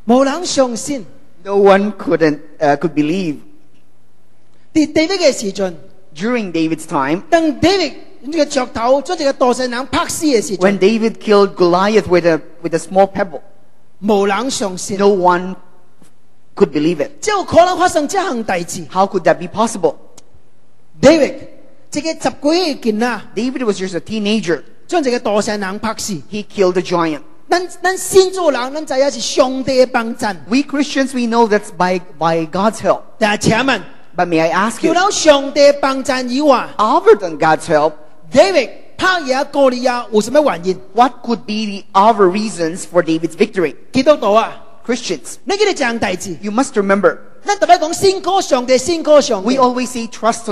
冇人相信。 No one could believe. 喺 David 嘅時陣， During David's time, 當 David 呢個鑿頭將這個墮石人拍死嘅時 when 陣， David killed Goliath with a small pebble, 冇人相信。 no one could believe it. 只有可能發生這項大事。 How could that be possible? David 這個十幾嘅件啊， David was just a teenager. 將這個墮石人拍死。 He killed a giant. 咱先做人，咱知影是上帝嘅幫助。 We Christians, we know that's by God's help. 但係請問， But may I ask 除 you, 咗上帝嘅幫助以外 other than God's help, ，David 拍嘢哥利亞有什麼原因？ what could be the other reasons for David's victory? 基督徒啊， Christians, 你記得這樣大事。 you must remember, 咱特別講先靠上帝，先靠上 we 帝。 always say trust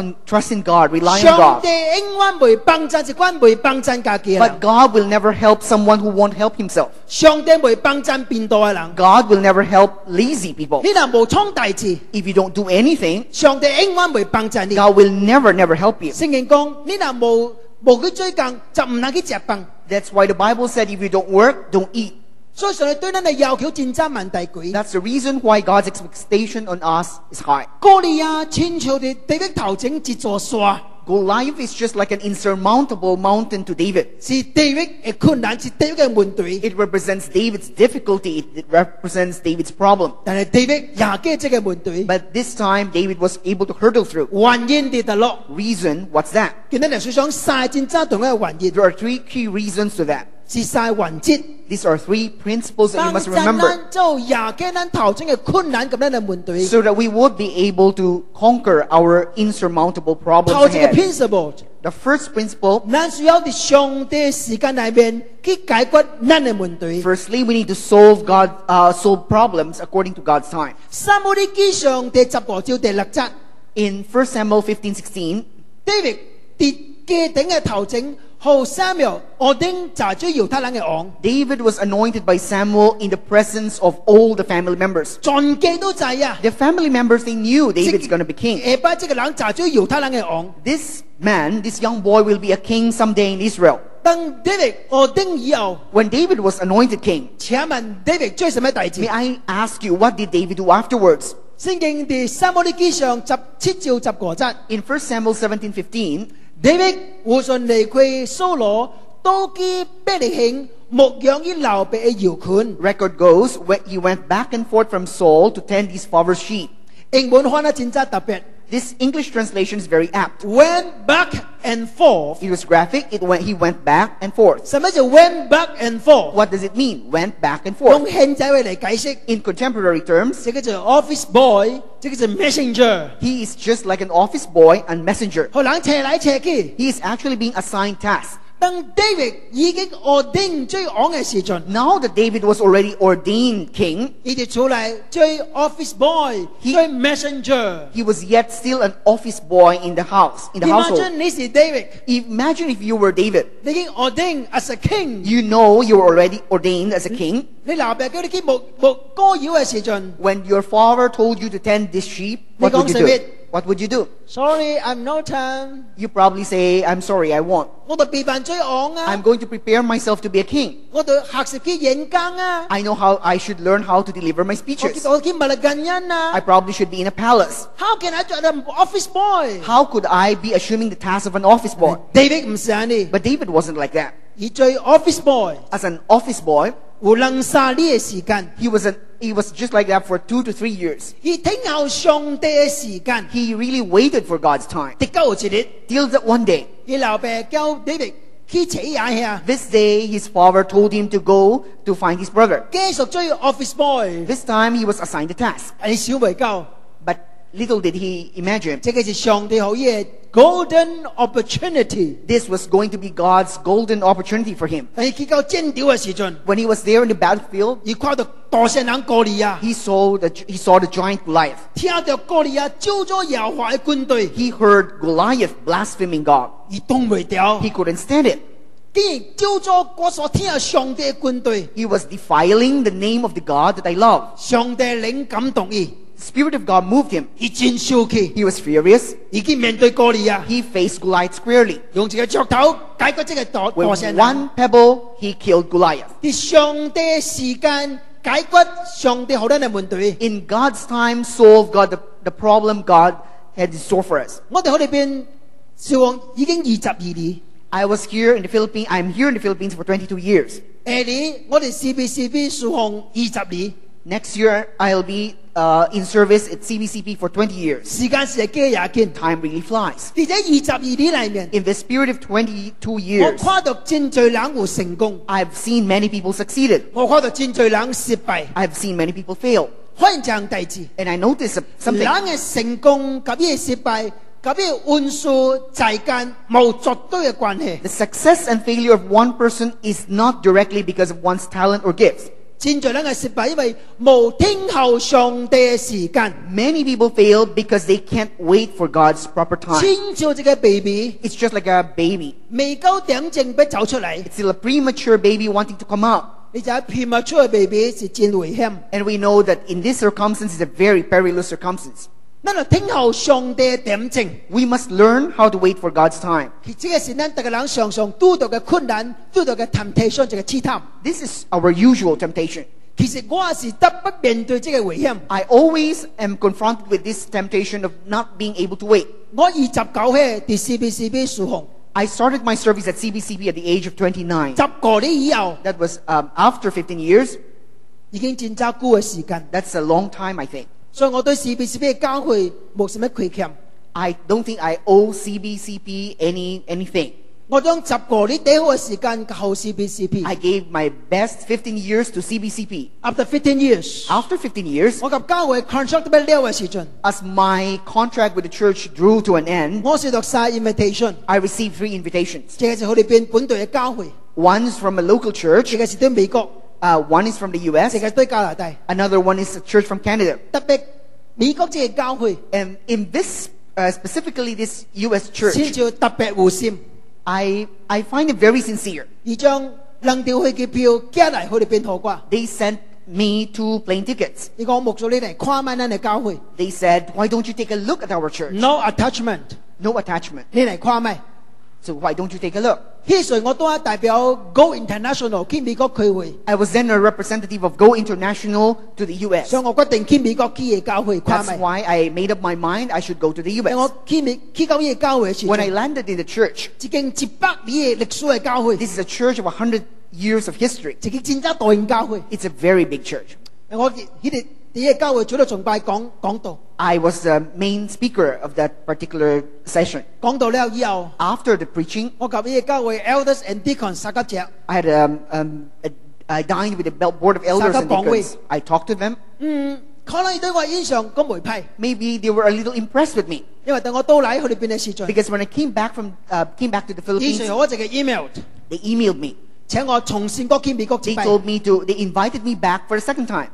in God, rely on 上 God. 帝永遠會幫助一關會幫助家己嘅 But 人， God will never help someone who won't help himself. 上帝會幫助變道嘅人。 God will never help lazy people. 你若無創大事， If you don't do anything, 上帝永遠會幫助你。 God will never help you. 聖經講，你若無去追工，就唔能去食飯。 That's why the Bible said if you don't work, don't eat. 所以上帝對咱嘅要求真真萬大貴。 That's the reason why God's expectation on us is high. 哥利亞親像地的頭前一座山， Goliath is just like an insurmountable mountain to David. 是地域嘅困難，是地域嘅問題。 It represents David's difficulty. It represents David's problem. 但係地域也記這個問題， But this time, David was able to hurdle through. 原因跌得落。 Reason, what's that? 見到歷史上三戰爭同嘅原因， There are three key reasons to that. 是三原則。 These are three principles that you 幫 must 助 remember 咱做也記咱頭前嘅困難咁樣嘅問題。 so that we would be able to conquer our insurmountable 頭 problems 前嘅 ahead. principle， The first principle, 咱需要喺上帝時間裏面去解決咱嘅問題。 firstly, we need to solve solve problems according to God's time. 撒母耳記上第15章第6節 In 1 Samuel 15:16, ，David 跌家頂嘅頭前，後Samuel我頂查咗猶太人嘅王， David was anointed by Samuel in the presence of all the family members. 全家都知啊。 The family members, they knew David's going to be king. 下擺這個人查咗猶太人嘅王， This man, this young boy will be a king someday in Israel. 當 David 我頂以後， When David was anointed king, 請問 David 做什麼大事 may？ I ask you, what did David do afterwards? 聖經第撒母耳記上17章15節 In 1 Samuel 17:15, ，David 互順離開掃羅，到基伯利恆牧養以流別嘅羊群。 record goes, he went back and forth from Saul to tend his father's sheep. 英文翻得真真特別 This English translation is very apt. ，went back and forth。 It was graphic. He went back and forth. 什麼叫 went back and forth？ What does it mean? Went back and 用 forth. 現在話嚟解釋， In contemporary terms, 這個叫 office boy，這個叫 messenger， he is just like an office boy and messenger. 學人扯來扯去。 He is actually being assigned tasks. 當 David 已經 ordain 最王嘅時陣， Now that David was already ordained king, 佢哋出嚟最 office boy，最 messenger。 he was yet still an office boy in the house, in the household. Imagine 你是 David， Imagine if you were David. 你已經 ordain as a king， You know you were already ordained as a king. 你老爸叫你去牧歌謠嘅時陣 When your father told you to tend this sheep, what would you do? What would you do? ，sorry I'm no time， You probably say, I'm sorry, I won't. 我哋備辦最王啊 I'm，going to prepare myself to be a king. 我哋學習去演講啊， I know how I should learn how to deliver my 我 speeches. 我去物力感恩 I 啊。 probably should be in a palace. How can I do an office boy？ How could I be assuming the task of an office boy? David 唔是啊你， But David wasn't like that. 而最 office boy As an office boy, 有兩三年嘅時間， he was just like that for 2 to 3 years. 而聽候上帝嘅時間， He really waited for God's time. 直到有一日， Till that one day, 佢老爸叫 David 去扯下下， this day his father told him to go to find his brother. 繼續追 office boy， This time he was assigned a task. 你小未夠， But little did he imagine, 這個是上帝好嘢 golden opportunity。 this was going to be God's golden opportunity for him. 但係佢到戰場嘅時陣， When he was there in the battlefield, 佢看到大聖人哥利亞， he saw the giant Goliath. 聽到哥利亞招咗耶和華嘅軍隊， He heard Goliath blaspheming God. 佢擋唔掉。 He couldn't stand it. 竟然招咗我所聽嘅上帝嘅軍隊， He was defiling the name of the God that I love. 上帝靈感動佢， The Spirit of God moved him. 佢真生氣， He was furious. 已經面對哥利亞， He faced Goliath squarely. 用一個鑿頭解決這個大 With 聖人。 one pebble, he killed Goliath. 喺上帝嘅時間解決上帝好多嘅問題。 In God's time, solve the problem God had in store for us. 我哋喺呢邊事奉已經22年。 I was here in the Philippines. I'm here in the Philippines for 22 years. 下年我哋 CBCB 事奉20年， Next year, I'll be in service at CBCP for 20 years. 時間是過也緊。 Time really flies. 而且22年裏面， In the spirit of 22我 years, 看到真濟人有成功， I've seen many people succeeded. 我看到真濟人失敗。 I've seen many people fail. 發現這樣代志， And I noticed 人 something. 嘅成功及呢個失敗，及呢個運數在間冇絕對嘅關係。 The success and failure of one person is not directly because of one's talent or gifts. 真濟人嘅失敗，因為冇聽候上帝嘅時間。 Many people fail because they can't wait for God's proper time. 親像一個 baby， It's just like a baby. 未夠點正要走出嚟， It's still a premature baby wanting to come out. 你就係 premature 嘅 baby 是真危險。 And we know that in this circumstance, it's a very perilous circumstance. 咱就聽候上帝嘅點正。 We must learn how to wait for God's time. 這個是咱每個人常常遇到嘅困難，遇到嘅 temptation 這個試探。 This is our usual temptation. 其實我也是得不面對這個危險。 I always am confronted with this temptation of not being able to wait. 我29歲喺 CBCB 事奉， I started my service at CBCP at the age of 29. 10個年以後， That was after 15 years. 已經真真久嘅時間。 That's a long time, I think. 所以我對 CBCB 嘅教會冇什麼虧欠。 I don't think I owe CBCP anything. 我將10個年最好嘅時間後 CBCP。 I gave my best 15 years to CBCP. After 15 years， After 15 years, 我及教會 contract 要了嘅時陣， as my contract with the church drew to an end, 我收到3 invitation， I received 3 invitations. 這個是我哋邊本地嘅教會， One is from a local 這 church, 個是對美國， one is from the 這 US, 個是對加拿大。 another one is a church from Canada. 特別美國這個教會， And in this, specifically this US 先 church, 至特別有心， I find it very sincere. 而將兩條飛機票寄嚟我哋邊好啩。 They sent me 2 plane tickets. 你講牧師你嚟看埋咱嘅教會 They said, why don't you take a look at our church? ，no attachment， No attachment. 你嚟看埋。 So why don't you take a look? 迄時我都係代表 Go International 去美國開會， I was then a representative of Go International to the US. 所以我決定去美國去嘅教會看 That's 埋。 why I made up my mind I should go to the 喺 US. 我去到呢個教會嘅時 When I 陣， landed in the church, 已經100年嘅歷史嘅教會， this is a church of 100 years of history. 一個真正大型教會。 It's a very big church. 我喺呢個教會做到崇拜講道， I was the main speaker of that particular session. 講道了以後， After the preaching, 我及呢個教會 elders and deacons 撒個隻， I had I dined with the board of elders and deacons. I talked to them. 可能對我印象咁唔批， Maybe they were a little impressed with me 因為當我到嚟佢哋邊嘅時陣， because when I came back to the 以 Philippines, 前我一個 email， they emailed me. 請我重新過去美國 They 崇拜。 told me they invited me back for a second time.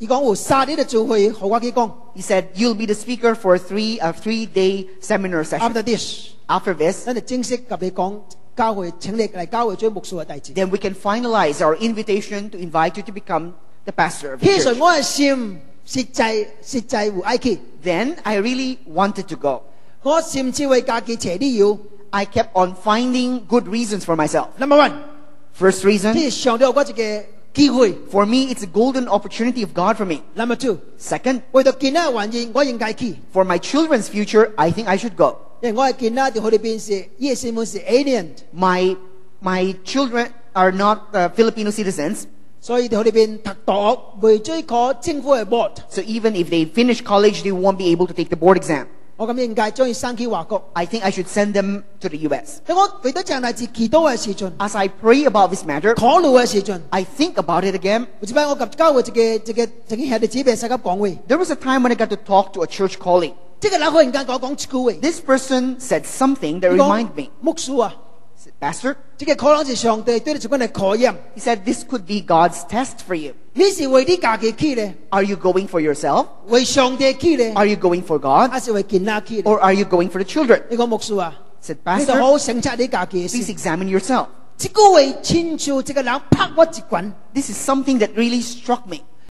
佢講有3日嘅聚會，和我去講。 He said, you'll be the speaker for a 3-day seminar session. After this， After this, 咱就正式及你講教會，請你嚟教會做牧師嘅弟子。 then we can finalize our invitation to invite you to become the pastor of the 其實 church. 我嘅心實在有愛去， Then I really wanted to go. 我甚至為家己找理由。 I kept on finding good reasons for myself. Number one， First 這 reason, 是上帝有我一個機會。 for me, it's a golden opportunity of God for me. Number two， Second, 為咗見仔嘅原因，我應該去， for my children's future, I think I should go. 因為我係見仔喺佢哋邊是，呢個身份是 alien， My children are not Filipino citizens, 所以喺佢哋邊讀大學未追考政府嘅 board。 so even if they finish college, they won't be able to take the board exam. 我咁應該將佢送去華國。 I think I should send them to the US. 當我為咗這樣嚟自祈禱嘅時陣， As I pray about this matter, 考慮嘅時陣， I think about it again. 有一擺我及教會一個兄弟姊妹細個講話， There was a time when I got to talk to a church colleague. 這個人忽然間講一句話， This person said something that 佢講 reminded me. 牧師啊， He said, Pastor, 這個可能是上帝對你做緊嘅考驗。 he said, this could be God's test for you. 你是為你家己去呢？ Are you going for yourself? 為上帝去呢？ Are you going for God? 還是為見仔去呢？ Or are you going for the children? 你講牧師啊， He said, 你就好 Pastor, 好省察你家己嘅 please 事。 examine yourself. 這個話親像這個人拍我一拳， This is something that really struck me.